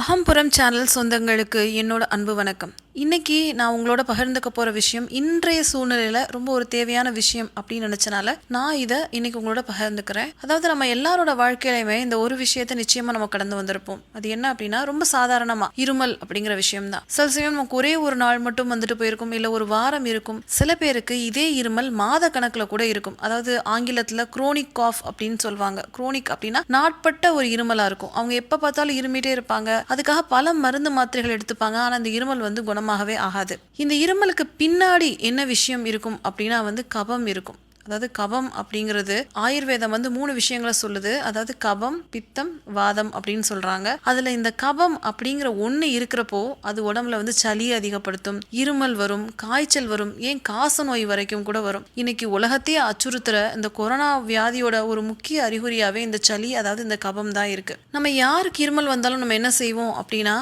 அகம்புறம் channel சொந்தங்களுக்கு என்னோட அன்பு வணக்கம். இன்னைக்கு நான் உங்களோட பகிர்ந்துக்க போகிற விஷயம் இன்றைய சூழ்நிலையில் ரொம்ப ஒரு தேவையான விஷயம் அப்படின்னு நினச்சனால நான் இதை இன்னைக்கு உங்களோட பகிர்ந்துக்கிறேன். அதாவது நம்ம எல்லாரோட வாழ்க்கையிலையுமே இந்த ஒரு விஷயத்தை நிச்சயமாக நம்ம கடந்து வந்திருப்போம். அது என்ன அப்படின்னா ரொம்ப சாதாரணமாக இருமல் அப்படிங்கிற விஷயம் தான். சில சமயம் நமக்கு ஒரே ஒரு நாள் மட்டும் வந்துட்டு போயிருக்கும், இல்லை ஒரு வாரம் இருக்கும். சில பேருக்கு இதே இருமல் மாத கணக்கில் கூட இருக்கும். அதாவது ஆங்கிலத்தில் குரோனிக் காஃப் அப்படின்னு சொல்லுவாங்க. குரோனிக் அப்படின்னா நாட்பட்ட ஒரு இருமலாக இருக்கும். அவங்க எப்போ பார்த்தாலும் இருமிட்டே இருப்பாங்க. அதுக்காக பல மருந்து மாத்திரைகள் எடுத்துப்பாங்க. ஆனால் அந்த இருமல் குணமாகவே ஆகாது. இந்த இருமலுக்கு பின்னாடி என்ன விஷயம் இருக்கும் அப்படின்னா கபம் இருக்கும். அதாவது கபம் அப்படிங்கிறது ஆயுர்வேதம் 3 விஷயங்களை சொல்லுது. அதாவது கபம், பித்தம், வாதம் அப்படின்னு சொல்றாங்க. அதுல இந்த கபம் அப்படிங்கிற ஒண்ணு இருக்கிறப்போ அது உடம்புல சளி அதிகப்படுத்தும், இருமல் வரும், காய்ச்சல் வரும், ஏன் காச நோய் வரைக்கும் கூட வரும். இன்னைக்கு உலகத்தையே அச்சுறுத்துற இந்த கொரோனா வியாதியோட ஒரு முக்கிய அறிகுறியாவே இந்த சளி, அதாவது இந்த கபம் தான் இருக்கு. நம்ம யாருக்கு இருமல் வந்தாலும் நம்ம என்ன செய்வோம் அப்படின்னா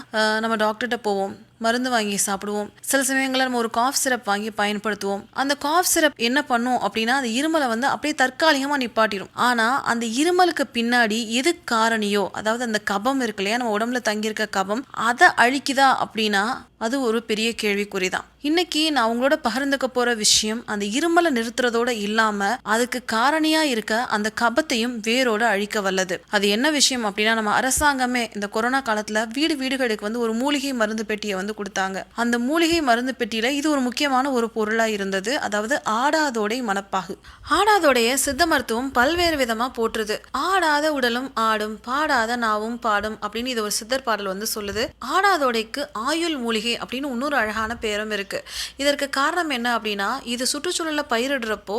நம்ம டாக்டர்கிட்ட போவோம், மருந்து வாங்கி சாப்பிடுவோம். சில சமயங்களில் நம்ம ஒரு காஃப் சிரப் வாங்கி பயன்படுத்துவோம். அந்த காஃப் சிரப் என்ன பண்ணும் அப்படின்னா அந்த இருமலை அப்படியே தற்காலிகமாக நிப்பாட்டிடும். ஆனால் அந்த இருமலுக்கு பின்னாடி எது காரணியோ, அதாவது அந்த கபம் இருக்கு இல்லையா, நம்ம உடம்புல தங்கியிருக்க கபம், அதை அழிக்குதா அப்படின்னா அது ஒரு பெரிய கேள்விக்குறிதான். இன்னைக்கு நான் உங்களோட பகிர்ந்துக்க போற விஷயம் அந்த இருமலை நிறுத்துறதோட இல்லாம அதுக்கு காரணியா இருக்க அந்த கபத்தையும் வேரோட அழிக்க வல்லது. அது என்ன விஷயம் அப்படின்னா, நம்ம அரசாங்கமே இந்த கொரோனா காலத்துல வீடுகளுக்கு ஒரு மூலிகை மருந்து பெட்டியை கொடுத்தாங்க. அந்த மூலிகை மருந்து பெட்டியில இது ஒரு முக்கியமான ஒரு பொருளா இருந்தது. அதாவது ஆடாதோடை மணப்பாகு. ஆடாதோடைய சித்த மருத்துவம் பல்வேறு விதமா போற்றுது. ஆடாத உடலும் ஆடும், பாடாத நாவும் பாடும் அப்படின்னு இது ஒரு சித்தர் பாடல் சொல்லுது. ஆடாதோடைக்கு ஆயுள் மூலிகை அப்படின்னு இன்னொரு அழகான பேரும் இருக்கு. இதற்கு காரணம் என்ன அப்படின்னா, இது சுற்றுச்சூழல பயிரிடுறப்போ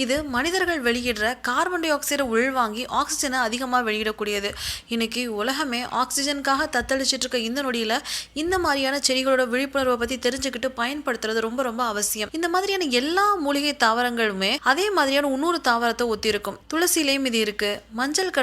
இது மனிதர்கள் வெளியிடுற கார்பன் டை ஆக்சைடை உள்வாங்கி ஆக்சிஜனை அதிகமாக வெளியிடக்கூடியது. இன்னைக்கு உலகமே ஆக்சிஜனுக்காக தத்தளிச்சிட்டு இருக்க இந்த நொடியில இந்த மாதிரியான செடிகளோட விழிப்புணர்வை பத்தி தெரிஞ்சுக்கிட்டு பயன்படுத்துறது ரொம்ப ரொம்ப அவசியம். இந்த மாதிரியான எல்லா மூலிகை தாவரங்களுமே அதே மாதிரியான இன்னொரு தாவரத்தை ஒத்திருக்கும். துளசியிலையும் இது இருக்கு. மஞ்சள்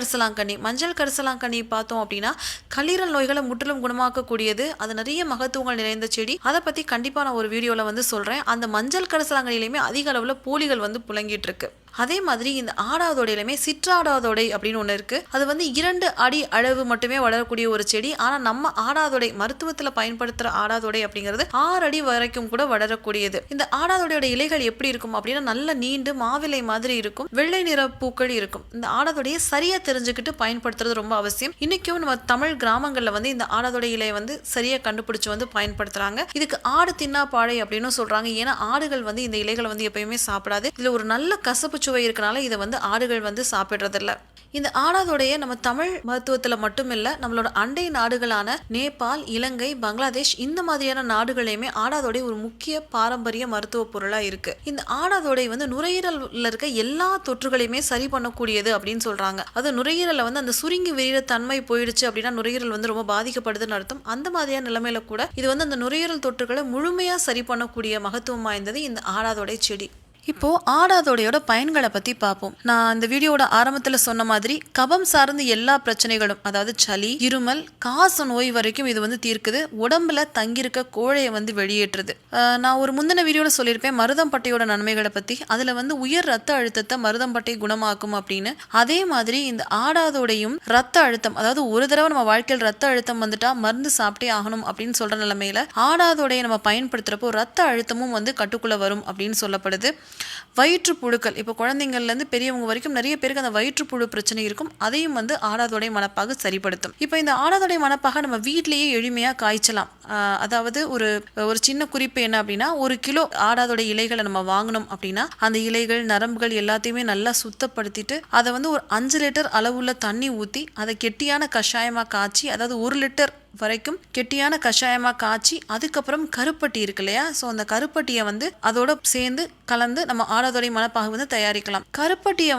கரிசலாங்கண்ணி பார்த்தோம் அப்படின்னா கல்லீரல் நோய்களை முற்றிலும் குணமாக்கக்கூடியது. அது நிறைய மகத்துவங்கள் நிறைந்த செடி. அதை பத்தி கண்டிப்பா நான் ஒரு வீடியோல சொல்றேன். அந்த மஞ்சள் கரிசலாங்கண்ணிலையுமே அதிக அளவுல பூலிகள் புழங்கிட்டு இருக்கு. அதே மாதிரி இந்த ஆடாதோடையிலுமே சிற்றாடாதோடை அப்படின்னு ஒன்று இருக்கு. அது 2 அடி அளவு மட்டுமே வளரக்கூடிய ஒரு செடி. ஆனால் நம்ம ஆடாதோடை மருத்துவத்தில் பயன்படுத்துகிற ஆடாதோடை அப்படிங்கிறது 6 அடி வரைக்கும் கூட வளரக்கூடியது. இந்த ஆடாதோடையோட இலைகள் எப்படி இருக்கும் அப்படின்னா நல்ல நீண்டு மாவிலை மாதிரி இருக்கும், வெள்ளை நிற பூக்கள் இருக்கும். இந்த ஆடாதோடையை சரியா தெரிஞ்சுக்கிட்டு பயன்படுத்துறது ரொம்ப அவசியம். இன்னைக்கும் நம்ம தமிழ் கிராமங்களில் இந்த ஆடாதோடை இலையை சரியா கண்டுபிடிச்சு பயன்படுத்துறாங்க. இதுக்கு ஆடு தின்னா பாழை அப்படின்னு சொல்றாங்க. ஏன்னா ஆடுகள் இந்த இலைகளை எப்பயுமே சாப்பிடாது. இதுல ஒரு நல்ல கசப்பு சுவை இருக்கனால இதை ஆடுகள் சாப்பிடுறதில்ல. இந்த ஆடாதோடைய நம்ம தமிழ் மருத்துவத்துல மட்டும் இல்ல, நம்மளோட அண்டை நாடுகளான நேபாள், இலங்கை, பங்களாதேஷ் இந்த மாதிரியான நாடுகளையுமே ஆடாதோடை ஒரு முக்கிய பாரம்பரிய மருத்துவ பொருளா இருக்கு. இந்த ஆடாதோடை நுரையீரல்ல இருக்க எல்லா தொற்றுகளையுமே சரி பண்ணக்கூடியது அப்படின்னு சொல்றாங்க. அது நுரையீரல அந்த சுருங்கி விரிகிற தன்மை போயிடுச்சு அப்படின்னா நுரையீரல் ரொம்ப பாதிக்கப்படுதுன்னு அர்த்தம். அந்த மாதிரியான நிலைமையில கூட இது அந்த நுரையீரல் தொற்றுகளை முழுமையா சரி பண்ணக்கூடிய மகத்துவம் வாய்ந்தது இந்த ஆடாதோடை செடி. இப்போ ஆடாதோடையோட பயன்களை பத்தி பார்ப்போம். நான் இந்த வீடியோட ஆரம்பத்துல சொன்ன மாதிரி கபம் சார்ந்த எல்லா பிரச்சனைகளும், அதாவது சளி, இருமல், காச நோய் வரைக்கும் இது தீர்க்குது. உடம்புல தங்கியிருக்க கோழையை வெளியேற்றுது. நான் ஒரு முந்தின வீடியோல சொல்லியிருப்பேன் மருதம்பட்டையோட நன்மைகளை பத்தி. அதுல உயர் ரத்த அழுத்தத்தை மருதம்பட்டை குணமாக்கும் அப்படின்னு. அதே மாதிரி இந்த ஆடாதோடையும் ரத்த அழுத்தம், அதாவது ஒரு தடவை நம்ம வாழ்க்கையில் ரத்த அழுத்தம் வந்துட்டா மருந்து சாப்பிட்டே ஆகணும் அப்படின்னு சொல்ற நிலைமையில ஆடாதோடையை நம்ம பயன்படுத்துறப்போ ரத்த அழுத்தமும் கட்டுக்குள்ள வரும் அப்படின்னு சொல்லப்படுது. வயிற்றுப்புழுக்கள், இப்போ குழந்தைங்கள்லேருந்து பெரியவங்க வரைக்கும் நிறைய பேருக்கு அந்த வயிற்றுப்புழு பிரச்சனை இருக்கும். அதையும் ஆடாதோடை மணப்பாக சரிப்படுத்தும். இப்போ இந்த ஆடாதோடை மணப்பாக நம்ம வீட்டிலேயே எளிமையாக காய்ச்சலாம். அதாவது ஒரு சின்ன குறிப்பு என்ன அப்படின்னா, 1 கிலோ ஆடாதோடை இலைகளை நம்ம வாங்கணும் அப்படின்னா அந்த இலைகள், நரம்புகள் எல்லாத்தையுமே நல்லா சுத்தப்படுத்திட்டு அதை ஒரு 5 லிட்டர் அளவுள்ள தண்ணி ஊற்றி அதை கெட்டியான கஷாயமாக காய்ச்சி, அதாவது 1 லிட்டர் வரைக்கும் கெட்டியான கஷாயமா காய்ச்சி அதுக்கப்புறம் கருப்பட்டி இருக்கு இல்லையா, ஸோ அந்த கருப்பட்டியை அதோட சேர்ந்து கலந்து நம்ம ஆடாதோடை மணப்பாக தயாரிக்கலாம். கருப்பட்டியை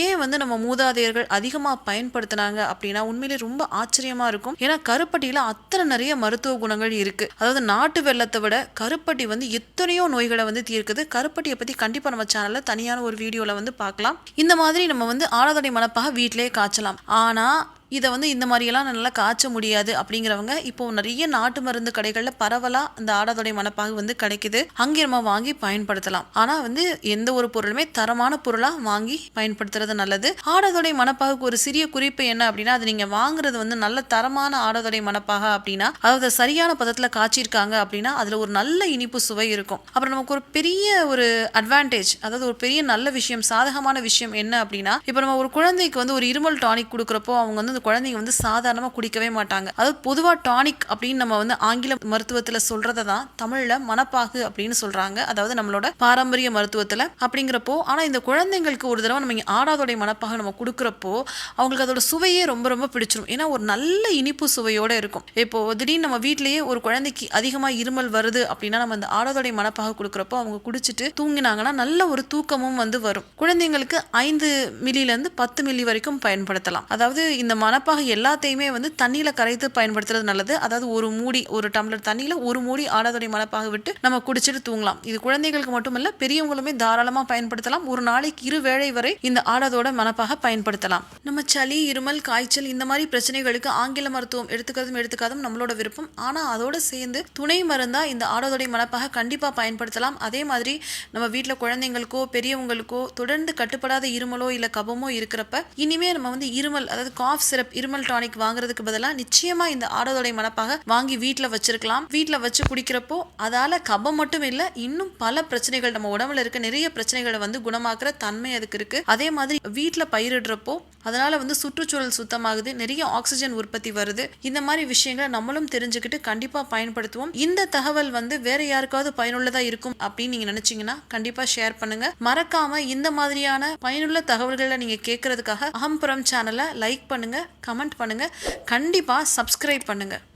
ஏன் நம்ம மூதாதையர்கள் அதிகமாக பயன்படுத்தினாங்க அப்படின்னா உண்மையிலே ரொம்ப ஆச்சரியமா இருக்கும். ஏன்னா கருப்பட்டியில அத்தனை நிறைய மருத்துவ குணங்கள் இருக்கு. அதாவது நாட்டு வெல்லத்தை விட கருப்பட்டி எத்தனையோ நோய்களை தீர்க்குது. கருப்பட்டியை பத்தி கண்டிப்பா நம்ம சேனல்ல தனியான ஒரு வீடியோல பார்க்கலாம். இந்த மாதிரி நம்ம ஆடாதோடை மணப்பாக வீட்டிலேயே காய்ச்சலாம். ஆனா இதை வந்து இந்த மாதிரியெல்லாம் நல்லா காய்ச்ச முடியாது அப்படிங்கிறவங்க இப்போ நிறைய நாட்டு மருந்து கடைகளில் பரவலாக அந்த ஆடாதொடை மணப்பாகு வந்து கிடைக்குது. அங்கே நம்ம வாங்கி பயன்படுத்தலாம். ஆனால் வந்து எந்த ஒரு பொருளுமே தரமான பொருளாக வாங்கி பயன்படுத்துறது நல்லது. ஆடாதொடை மணப்பாகுக்கு ஒரு சிறிய குறிப்பு என்ன அப்படின்னா, அது நீங்கள் வாங்குறது வந்து நல்ல தரமான ஆடாதொடை மணப்பாகா அப்படின்னா, அதாவது சரியான பதத்தில் காய்ச்சிருக்காங்க அப்படின்னா அதில் ஒரு நல்ல இனிப்பு சுவை இருக்கும். அப்புறம் நமக்கு ஒரு பெரிய ஒரு அட்வான்டேஜ், அதாவது ஒரு பெரிய நல்ல விஷயம், சாதகமான விஷயம் என்ன அப்படின்னா, இப்போ நம்ம ஒரு குழந்தைக்கு வந்து ஒரு இருமல் டானிக் கொடுக்குறப்போ அவங்க வந்து அந்த குழந்தைங்க வந்து சாதாரணமாக குடிக்கவே மாட்டாங்க. அதாவது பொதுவாக டானிக் அப்படின்னு நம்ம வந்து ஆங்கில மருத்துவத்தில் சொல்றதை தான் தமிழில் மணப்பாகு அப்படின்னு சொல்றாங்க. அதாவது நம்மளோட பாரம்பரிய மருத்துவத்தில் அப்படிங்கிறப்போ, ஆனால் இந்த குழந்தைங்களுக்கு ஒரு தடவை நம்ம ஆடாதொடை மணப்பாகு நம்ம கொடுக்குறப்போ அவங்களுக்கு அதோட சுவையே ரொம்ப ரொம்ப பிடிச்சிரும். ஏன்னா ஒரு நல்ல இனிப்பு சுவையோட இருக்கும். இப்போ திடீர்னு நம்ம வீட்டிலேயே ஒரு குழந்தைக்கு அதிகமாக இருமல் வருது அப்படின்னா நம்ம அந்த ஆடாதொடை மணப்பாகு கொடுக்குறப்போ அவங்க குடிச்சிட்டு தூங்கினாங்கன்னா நல்ல ஒரு தூக்கமும் வந்து வரும். குழந்தைங்களுக்கு 5 மில்லியிலேருந்து 10 மில்லி வரைக்கும் பயன்படுத்தலாம். அதாவது இந்த மணப்பாகு எல்லாத்தையுமே வந்து தண்ணியில கரைத்து பயன்படுத்துறது நல்லது. அதாவது ஒரு டம்ளர் தண்ணியில ஒரு மூடி ஆடாதொடை மணப்பாகு விட்டு நம்ம குடிச்சிட்டு தூங்கலாம். இது குழந்தைகளுக்கு மட்டுமல்ல, பெரியவங்களுமே தாராளமா பயன்படுத்தலாம். ஒரு நாளைக்கு 2 வேளை வரை இந்த ஆடாதோட மணப்பாக பயன்படுத்தலாம். நம்ம சளி, இருமல், காய்ச்சல் இந்த மாதிரி பிரச்சனைகளுக்கு ஆங்கில மருத்துவம் எடுத்துக்காதும் நம்மளோட விருப்பம். ஆனா அதோட சேர்ந்து துணை மருந்தா இந்த ஆடாதொடை மணப்பாக கண்டிப்பா பயன்படுத்தலாம். அதே மாதிரி நம்ம வீட்டில் குழந்தைங்களுக்கோ பெரியவங்களுக்கோ தொடர்ந்து கட்டுப்படாத இருமலோ இல்ல கபமோ இருக்கிறப்ப இனிமே நம்ம வந்து இருமல், அதாவது காஃப் சிரப், இருமல் டானிக் வாங்குறதுக்கு பதிலாக நிச்சயமா இந்த ஆடாதொடை மணப்பாக வாங்கி வீட்டில் வச்சிருக்கலாம். வீட்டில் வச்சு குடிக்கிறப்போ அதால கபம் மட்டும் இல்லை, இன்னும் பல பிரச்சனைகள், நம்ம உடம்புல இருக்க நிறைய பிரச்சனைகளை வந்து குணமாக்குற தன்மை அதுக்கு இருக்கு. அதே மாதிரி வீட்டில் பயிரிடுறப்போ அதனால வந்து சுற்றுச்சூழல் சுத்தமாகுது, நிறைய ஆக்சிஜன் உற்பத்தி வருது. இந்த மாதிரி விஷயங்களை நம்மளும் தெரிஞ்சுக்கிட்டு கண்டிப்பா பயன்படுத்துவோம். இந்த தகவல் வந்து வேற யாருக்காவது பயனுள்ளதா இருக்கும் அப்படின்னு நீங்க நினைச்சீங்கன்னா கண்டிப்பா ஷேர் பண்ணுங்க. மறக்காம இந்த மாதிரியான பயனுள்ள தகவல்களை நீங்க கேட்கறதுக்காக அகம்புறம் சேனலை லைக் பண்ணுங்க, கமெண்ட் பண்ணுங்க, கண்டிப்பா சப்ஸ்கிரைப் பண்ணுங்க.